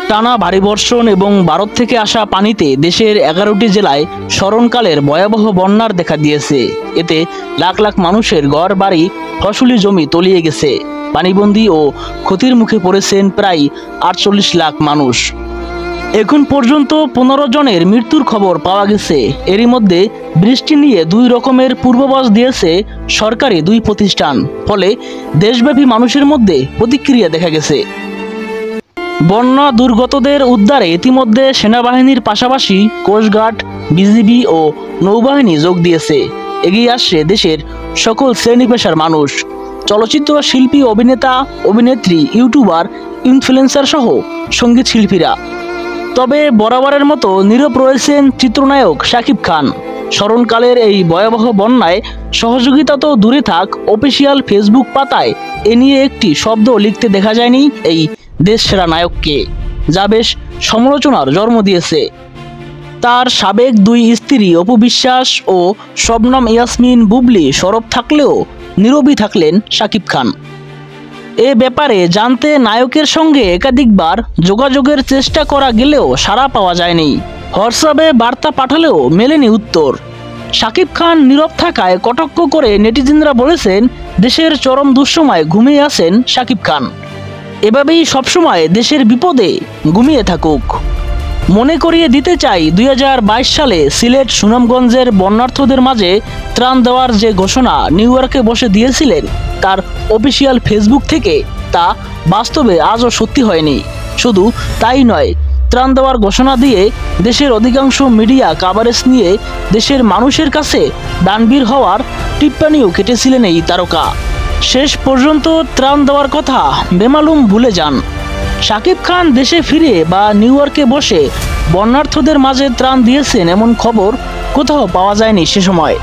টানা ভারী বর্ষণ এবং ভারত থেকে আসা পানিতে দেশের 11টি জেলায় স্মরণকালের ভয়াবহ বন্যার দেখা দিয়েছে। এতে লাখ লাখ মানুষের ঘর বাড়ি ফসলি জমি তলিয়ে গেছে। পানিবন্দী ও ক্ষতির মুখে পড়েছেন প্রায় 48 লাখ মানুষ। এখন পর্যন্ত 15 জনের মৃত্যুর খবর পাওয়া গেছে। এরই মধ্যে বৃষ্টি নিয়ে 2 রকমের পূর্বাভাস দিয়েছে সরকারি 2 প্রতিষ্ঠান। ফলে দেশব্যাপী মানুষের মধ্যে প্রতিক্রিয়া দেখা গেছে। বন্যা দুর্গতদের উদ্ধারে ইতিমধ্যে সেনাবাহিনীর পাশাপাশি কোস্টগার্ড, বিজিবি ও নৌবাহিনী যোগ দিয়েছে। এগিয়ে আসছে দেশের সকল শ্রেণী পেশার মানুষ, চলচ্চিত্র শিল্পী, অভিনেতা, অভিনেত্রী, ইউটিউবার, ইনফ্লুয়েন্সার সহ সঙ্গীত শিল্পীরা। তবে বরাবরের মতো নীরব রয়েছেন চিত্রনায়ক শাকিব খান। স্মরণকালের এই ভয়াবহ বন্যায় সহযোগিতা তো দূরে থাক, অফিসিয়াল ফেসবুক পাতায় এ নিয়ে একটি শব্দ লিখতে দেখা যায়নি এই দেশসেরা নায়ককে, যা বেশ সমালোচনার জন্ম দিয়েছে। তার সাবেক 2 স্ত্রী অপু বিশ্বাস ও শবনম ইয়াসমিন বুবলি সরব থাকলেও নীরবই থাকলেন শাকিব খান। এ ব্যাপারে জানতে নায়কের সঙ্গে একাধিকবার যোগাযোগের চেষ্টা করা গেলেও সাড়া পাওয়া যায়নি। হোয়াটসঅ্যাপে বার্তা পাঠালেও মেলেনি উত্তর। শাকিব খান নীরব থাকায় কটাক্ষ করে নেটিজেনরা বলেছেন, দেশের চরম দুঃসময় ঘুমিয়ে আছেন শাকিব খান, এভাবেই সবসময় দেশের বিপদে ঘুমিয়ে থাকুক। মনে করিয়ে দিতে চাই, 2022 সালে সিলেট সুনামগঞ্জের বন্যার্থদের মাঝে ত্রাণ দেওয়ার যে ঘোষণা নিউ ইয়র্কে বসে দিয়েছিলেন তার অফিসিয়াল ফেসবুক থেকে, তা বাস্তবে আজও সত্যি হয়নি। শুধু তাই নয়, ত্রাণ দেওয়ার ঘোষণা দিয়ে দেশের অধিকাংশ মিডিয়া কাভারেজ নিয়ে দেশের মানুষের কাছে দানবীর হওয়ার টিপ্পণীও কেটেছিলেন এই তারকা। শেষ পর্যন্ত ত্রাণ দেওয়ার কথা বেমালুম ভুলে যান। শাকিব খান দেশে ফিরে বা নিউ ইয়র্কে বসে বন্যার্থদের মাঝে ত্রাণ দিয়েছেন এমন খবর কোথাও পাওয়া যায়নি সে সময়।